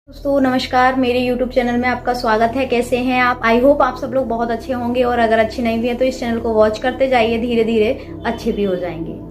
दोस्तों नमस्कार, मेरे YouTube चैनल में आपका स्वागत है। कैसे हैं आप? आई होप आप सब लोग बहुत अच्छे होंगे और अगर अच्छे नहीं भी हैं तो इस चैनल को वॉच करते जाइए, धीरे धीरे अच्छे भी हो जाएंगे।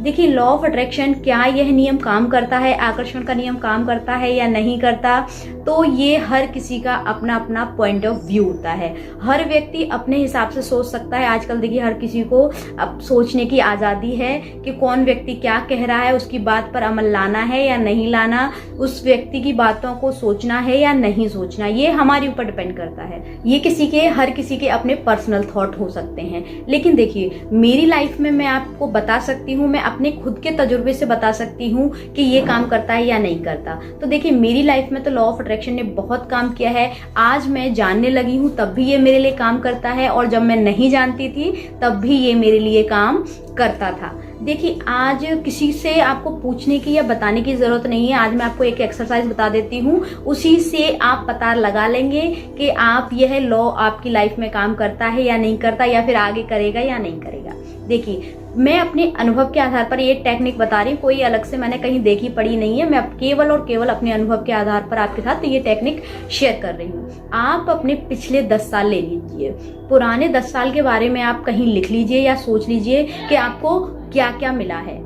देखिए, लॉ ऑफ अट्रैक्शन, क्या यह नियम काम करता है? आकर्षण का नियम काम करता है या नहीं करता? तो ये हर किसी का अपना अपना पॉइंट ऑफ व्यू होता है। हर व्यक्ति अपने हिसाब से सोच सकता है। आजकल देखिए, हर किसी को अब सोचने की आज़ादी है कि कौन व्यक्ति क्या कह रहा है, उसकी बात पर अमल लाना है या नहीं लाना, उस व्यक्ति की बातों को सोचना है या नहीं सोचना, ये हमारे ऊपर डिपेंड करता है। ये हर किसी के अपने पर्सनल थॉट हो सकते हैं। लेकिन देखिए, मेरी लाइफ में मैं आपको बता सकती हूँ, मैं अपने खुद के तजुर्बे से बता सकती हूँ कि ये काम करता है या नहीं करता। तो देखिए, मेरी लाइफ में तो लॉ ऑफ अट्रैक्शन ने बहुत काम किया है। आज मैं जानने लगी हूँ तब भी ये मेरे लिए काम करता है, और जब मैं नहीं जानती थी तब भी ये मेरे लिए काम करता था। देखिए, आज किसी से आपको पूछने की या बताने की जरूरत नहीं है। आज मैं आपको एक एक्सरसाइज बता देती हूँ, उसी से आप पता लगा लेंगे कि आप यह लॉ आपकी लाइफ में काम करता है या नहीं करता, या फिर आगे करेगा या नहीं करेगा। देखिए, मैं अपने अनुभव के आधार पर ये टेक्निक बता रही हूँ, कोई अलग से मैंने कहीं देखी पढ़ी नहीं है। मैं केवल और केवल अपने अनुभव के आधार पर आपके साथ ये टेक्निक शेयर कर रही हूँ। आप अपने पिछले 10 साल ले लीजिए, पुराने 10 साल के बारे में आप कहीं लिख लीजिए या सोच लीजिए कि आपको क्या क्या मिला है।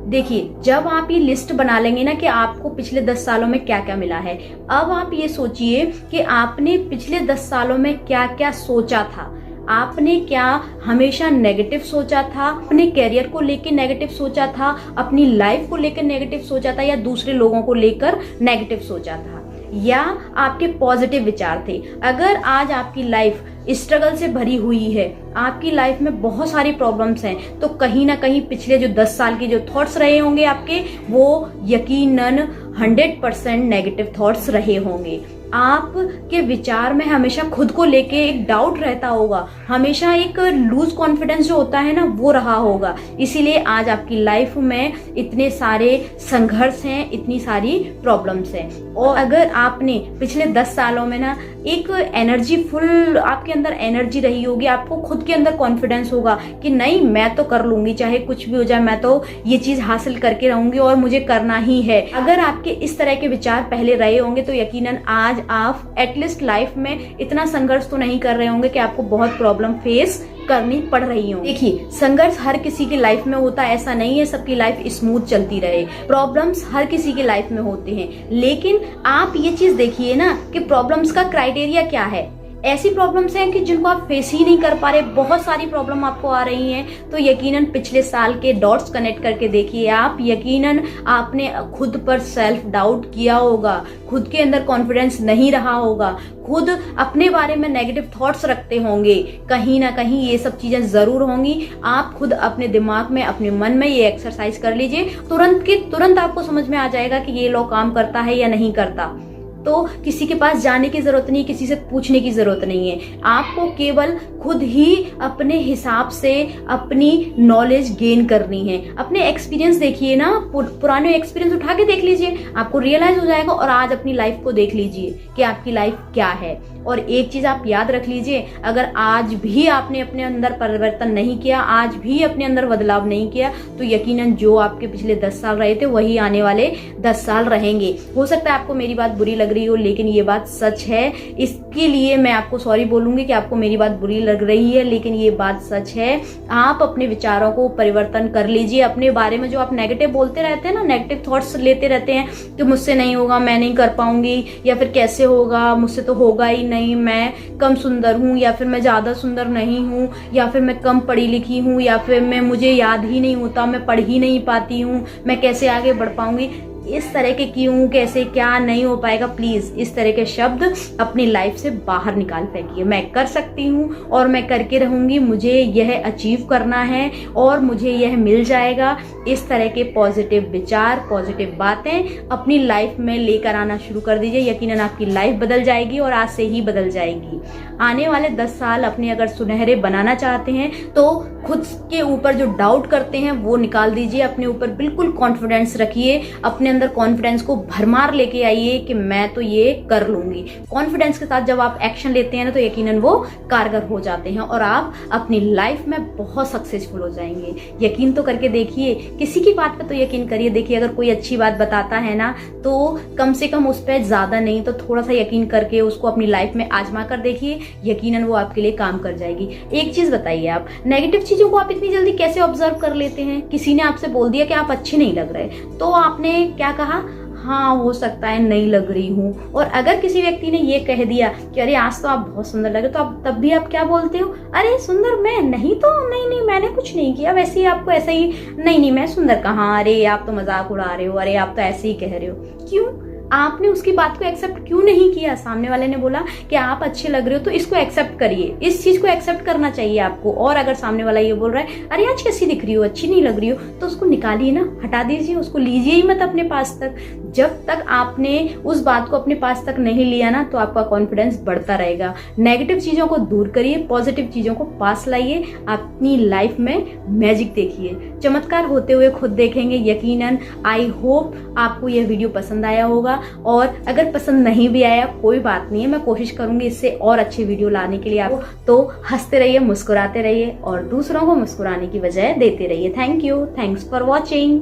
देखिए, जब आप ये लिस्ट बना लेंगे ना कि आपको पिछले 10 सालों में क्या क्या मिला है, अब आप ये सोचिए कि आपने पिछले 10 सालों में क्या क्या सोचा था। आपने क्या हमेशा नेगेटिव सोचा था? अपने करियर को लेकर नेगेटिव सोचा था, अपनी लाइफ को लेकर नेगेटिव सोचा था, या दूसरे लोगों को लेकर नेगेटिव सोचा था, या आपके पॉजिटिव विचार थे? अगर आज आपकी लाइफ स्ट्रगल से भरी हुई है, आपकी लाइफ में बहुत सारी प्रॉब्लम्स हैं, तो कहीं ना कहीं पिछले जो 10 साल के जो थॉट्स रहे होंगे आपके, वो यकीनन 100% नेगेटिव थॉट्स रहे होंगे। आपके विचार में हमेशा खुद को लेके एक डाउट रहता होगा, हमेशा एक लूज कॉन्फिडेंस जो होता है ना, वो रहा होगा। इसीलिए आज आपकी लाइफ में इतने सारे संघर्ष हैं, इतनी सारी प्रॉब्लम्स हैं। और अगर आपने पिछले 10 सालों में ना एक एनर्जी फुल, आपके अंदर एनर्जी रही होगी, आपको खुद के अंदर कॉन्फिडेंस होगा कि नहीं, मैं तो कर लूंगी, चाहे कुछ भी हो जाए, मैं तो ये चीज हासिल करके रहूंगी और मुझे करना ही है। अगर आपके इस तरह के विचार पहले रहे होंगे तो यकीनन आज आप एटलीस्ट लाइफ में इतना संघर्ष तो नहीं कर रहे होंगे कि आपको बहुत प्रॉब्लम फेस करनी पड़ रही हो। देखिए, संघर्ष हर किसी की लाइफ में होता है, ऐसा नहीं है सबकी लाइफ स्मूथ चलती रहे। प्रॉब्लम्स हर किसी की लाइफ में होते हैं, लेकिन आप ये चीज देखिए ना कि प्रॉब्लम्स का क्राइटेरिया क्या है। ऐसी प्रॉब्लम्स हैं कि जिनको आप फेस ही नहीं कर पा रहे, बहुत सारी प्रॉब्लम आपको आ रही हैं, तो यकीनन पिछले साल के डॉट्स कनेक्ट करके देखिए आप, यकीनन आपने खुद पर सेल्फ डाउट किया होगा, खुद के अंदर कॉन्फिडेंस नहीं रहा होगा, खुद अपने बारे में नेगेटिव थॉट्स रखते होंगे, कहीं ना कहीं ये सब चीजें जरूर होंगी। आप खुद अपने दिमाग में, अपने मन में ये एक्सरसाइज कर लीजिए, तुरंत की तुरंत आपको समझ में आ जाएगा कि ये लॉ काम करता है या नहीं करता। तो किसी के पास जाने की जरूरत नहीं, किसी से पूछने की जरूरत नहीं है। आपको केवल खुद ही अपने हिसाब से अपनी नॉलेज गेन करनी है। अपने एक्सपीरियंस देखिए ना, पुराने एक्सपीरियंस उठा के देख लीजिए, आपको रियलाइज हो जाएगा। और आज अपनी लाइफ को देख लीजिए कि आपकी लाइफ क्या है। और एक चीज आप याद रख लीजिए, अगर आज भी आपने अपने अंदर परिवर्तन नहीं किया, आज भी अपने अंदर बदलाव नहीं किया, तो यकीनन जो आपके पिछले 10 साल रहे थे वही आने वाले 10 साल रहेंगे। हो सकता है आपको मेरी बात बुरी लग रही हो, लेकिन ये बात सच है। इसके लिए मैं आपको सॉरी बोलूंगी कि आपको मेरी बात बुरी लग रही है, लेकिन ये बात सच है। आप अपने विचारों को परिवर्तन कर लीजिए। अपने बारे में जो आप नेगेटिव बोलते रहते हैं ना, नेगेटिव थॉट्स लेते रहते हैं कि मुझसे नहीं होगा, मैं नहीं कर पाऊंगी, या फिर कैसे होगा, मुझसे तो होगा ही नहीं, मैं कम सुंदर हूँ, या फिर मैं ज्यादा सुंदर नहीं हूँ, या फिर मैं कम पढ़ी लिखी हूँ, या फिर मुझे याद ही नहीं होता, मैं पढ़ ही नहीं पाती हूँ, मैं कैसे आगे बढ़ पाऊंगी। इस तरह के क्यों, कैसे, क्या, नहीं हो पाएगा, प्लीज इस तरह के शब्द अपनी लाइफ से बाहर निकाल फेंकिए। मैं कर सकती हूँ और मैं करके रहूंगी, मुझे यह अचीव करना है और मुझे यह मिल जाएगा। इस तरह के पॉजिटिव विचार, पॉजिटिव बातें अपनी लाइफ में लेकर आना शुरू कर दीजिए। यकीनन आपकी लाइफ बदल जाएगी, और आज से ही बदल जाएगी। आने वाले 10 साल अपने अगर सुनहरे बनाना चाहते हैं तो खुद के ऊपर जो डाउट करते हैं वो निकाल दीजिए, अपने ऊपर बिल्कुल कॉन्फिडेंस रखिए, अपने अंदर कॉन्फिडेंस को भरमार लेके आइए कि मैं तो ये कर लूंगी। कॉन्फिडेंस के साथ जब आप एक्शन लेते हैं ना तो यकीनन वो कारगर हो जाते हैं और आप अपनी लाइफ में बहुत सक्सेसफुल हो जाएंगे। यकीन तो करके देखिए, किसी की बात पे तो यकीन करिए। देखिए अगर कोई अच्छी बात बताता है ना तो कम से कम उस पर ज्यादा नहीं तो थोड़ा सा यकीन करके उसको अपनी लाइफ में आजमा कर देखिए, यकीनन वो आपके लिए काम कर जाएगी। एक चीज बताइए, आप नेगेटिव चीजों को आप इतनी जल्दी कैसे ऑब्जर्व कर लेते हैं? किसी ने आपसे बोल दिया कि आप अच्छे नहीं लग रहे तो आपने क्या कहा? हाँ हो सकता है नहीं लग रही हूँ। और अगर किसी व्यक्ति ने ये कह दिया कि अरे आज तो आप बहुत सुंदर लगे, तो आप तब भी आप क्या बोलते हो? अरे सुंदर मैं नहीं तो नहीं मैंने कुछ नहीं किया, वैसे ही आपको ऐसा ही नहीं मैं सुंदर कहाँ, अरे आप तो मजाक उड़ा रहे हो, अरे आप तो ऐसे ही कह रहे हो। क्यों? आपने उसकी बात को एक्सेप्ट क्यों नहीं किया? सामने वाले ने बोला कि आप अच्छे लग रहे हो तो इसको एक्सेप्ट करिए, इस चीज को एक्सेप्ट करना चाहिए आपको। और अगर सामने वाला ये बोल रहा है अरे आज कैसी दिख रही हो, अच्छी नहीं लग रही हो, तो उसको निकालिए ना, हटा दीजिए, उसको लीजिए ही मत अपने पास तक। जब तक आपने उस बात को अपने पास तक नहीं लिया ना तो आपका कॉन्फिडेंस बढ़ता रहेगा। नेगेटिव चीजों को दूर करिए, पॉजिटिव चीजों को पास लाइए, अपनी लाइफ में मैजिक देखिए, चमत्कार होते हुए खुद देखेंगे यकीनन। आई होप आपको यह वीडियो पसंद आया होगा, और अगर पसंद नहीं भी आया कोई बात नहीं है, मैं कोशिश करूंगी इससे और अच्छे वीडियो लाने के लिए आपको। तो हंसते रहिए, मुस्कुराते रहिए और दूसरों को मुस्कुराने की वजह देते रहिए। Thank you, thanks for watching.